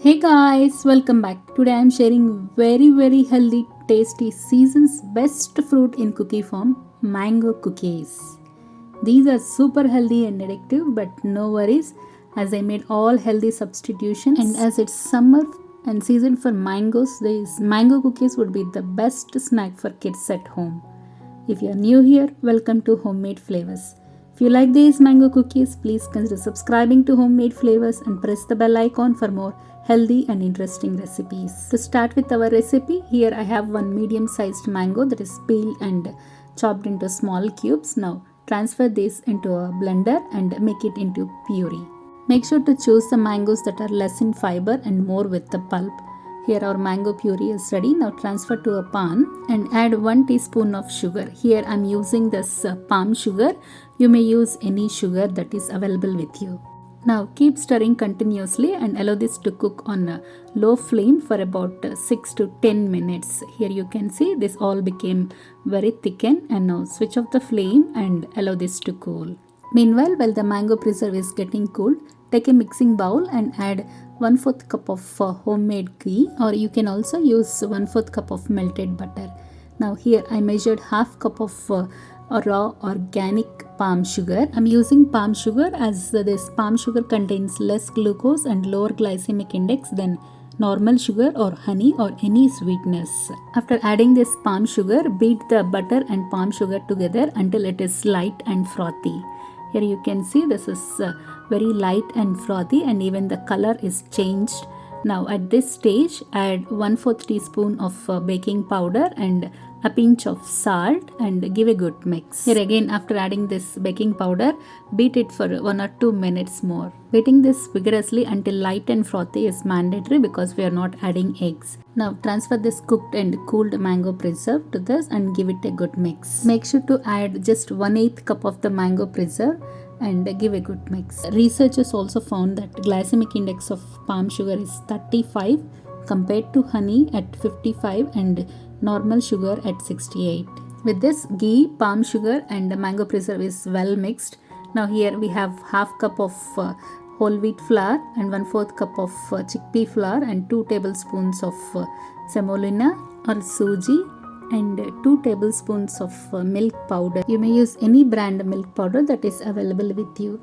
Hey guys, welcome back. Today I am sharing very healthy, tasty season's best fruit in cookie form, mango cookies. These are super healthy and addictive, but no worries as I made all healthy substitutions and as it's summer and season for mangoes, these mango cookies would be the best snack for kids at home. If you are new here, welcome to Homemade Flavors. If you like these mango cookies, please consider subscribing to Homemade Flavors and press the bell icon for more healthy and interesting recipes. To start with our recipe, here I have one medium sized mango that is peeled and chopped into small cubes. Now transfer this into a blender and make it into puree. Make sure to choose the mangoes that are less in fiber and more with the pulp. Here our mango puree is ready. Now transfer to a pan and add 1 teaspoon of sugar. Here I am using this palm sugar. You may use any sugar that is available with you. Now keep stirring continuously and allow this to cook on a low flame for about 6 to 10 minutes. Here you can see this all became very thickened, and now switch off the flame and allow this to cool. Meanwhile, while the mango preserve is getting cooled, take a mixing bowl and add 1/4 cup of homemade ghee, or you can also use 1/4 cup of melted butter. Now here I measured half cup of raw organic palm sugar. I'm using palm sugar as this palm sugar contains less glucose and lower glycemic index than normal sugar or honey or any sweetness. After adding this palm sugar, beat the butter and palm sugar together until it is light and frothy. Here you can see this is very light and frothy, and even the color is changed. Now at this stage, add 1/4 teaspoon of baking powder and a pinch of salt and give a good mix. Here again, after adding this baking powder, beat it for 1 or 2 minutes more. Beating this vigorously until light and frothy is mandatory because we are not adding eggs. Now transfer this cooked and cooled mango preserve to this and give it a good mix. Make sure to add just 1/8 cup of the mango preserve and give a good mix. Researchers also found that glycemic index of palm sugar is 35 compared to honey at 55 and normal sugar at 68. With this, ghee, palm sugar and mango preserve is well mixed. Now here we have half cup of whole wheat flour and 1/4 cup of chickpea flour and 2 tablespoons of semolina or suji and 2 tablespoons of milk powder. You may use any brand milk powder that is available with you.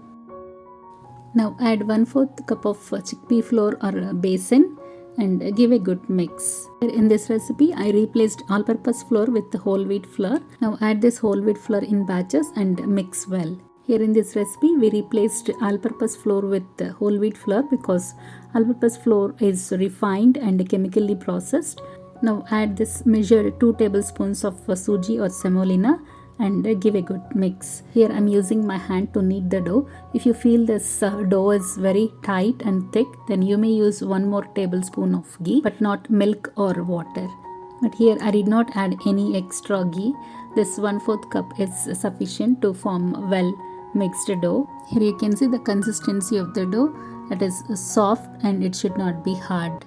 Now add 1/4 cup of chickpea flour or besan and give a good mix. In this recipe, I replaced all-purpose flour with the whole wheat flour. Now add this whole wheat flour in batches and mix well. Here in this recipe, we replaced all-purpose flour with whole wheat flour because all-purpose flour is refined and chemically processed. Now add this measured 2 tablespoons of suji or semolina and give a good mix. Here I'm using my hand to knead the dough. If you feel this dough is very tight and thick, then you may use 1 more tablespoon of ghee, but not milk or water. But here I did not add any extra ghee. This 1/4 cup is sufficient to form well mixed dough. Here you can see the consistency of the dough. It is soft and it should not be hard.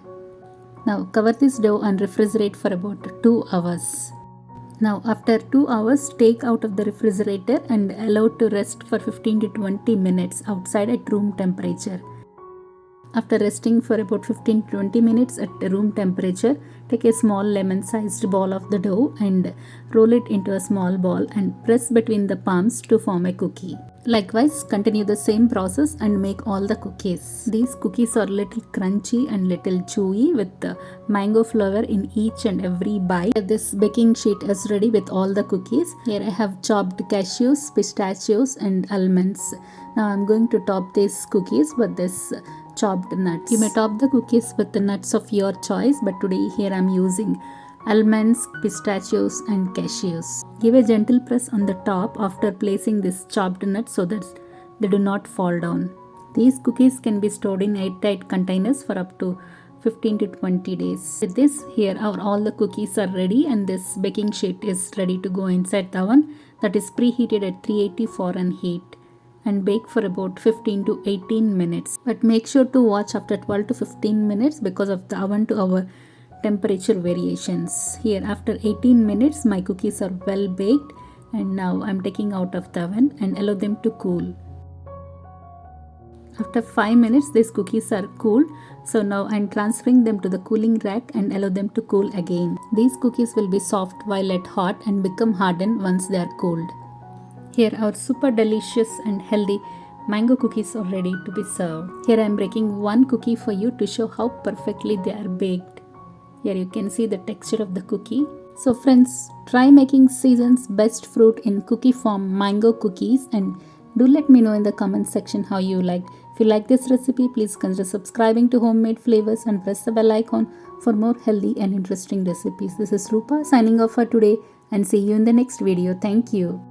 Now cover this dough and refrigerate for about 2 hours. Now after 2 hours, take out of the refrigerator and allow to rest for 15 to 20 minutes outside at room temperature. After resting for about 15 to 20 minutes at room temperature, take a small lemon-sized ball of the dough and roll it into a small ball and press between the palms to form a cookie. Likewise, continue the same process and make all the cookies. These cookies are little crunchy and little chewy with the mango flavor in each and every bite. This baking sheet is ready with all the cookies. Here I have chopped cashews, pistachios and almonds. Now I'm going to top these cookies with this chopped nuts. You may top the cookies with the nuts of your choice, but today here I'm using almonds, pistachios and cashews. Give a gentle press on the top after placing this chopped nuts so that they do not fall down. These cookies can be stored in airtight containers for up to 15 to 20 days. With this, here all the cookies are ready and this baking sheet is ready to go inside the oven that is preheated at 380 Fahrenheit and bake for about 15 to 18 minutes. But make sure to watch after 12 to 15 minutes because of the oven to hour temperature variations. Here after 18 minutes my cookies are well baked, and now I'm taking out of the oven and allow them to cool. After 5 minutes, these cookies are cool. So now I'm transferring them to the cooling rack and allow them to cool again. These cookies will be soft while at hot and become hardened once they are cooled. Here our super delicious and healthy mango cookies are ready to be served. Here I am breaking one cookie for you to show how perfectly they are baked. Here you can see the texture of the cookie. So friends, try making season's best fruit in cookie form, mango cookies, and do let me know in the comment section how you like. If you like this recipe, please consider subscribing to Homemade Flavors and press the bell icon for more healthy and interesting recipes. This is Rupa signing off for today and see you in the next video. Thank you.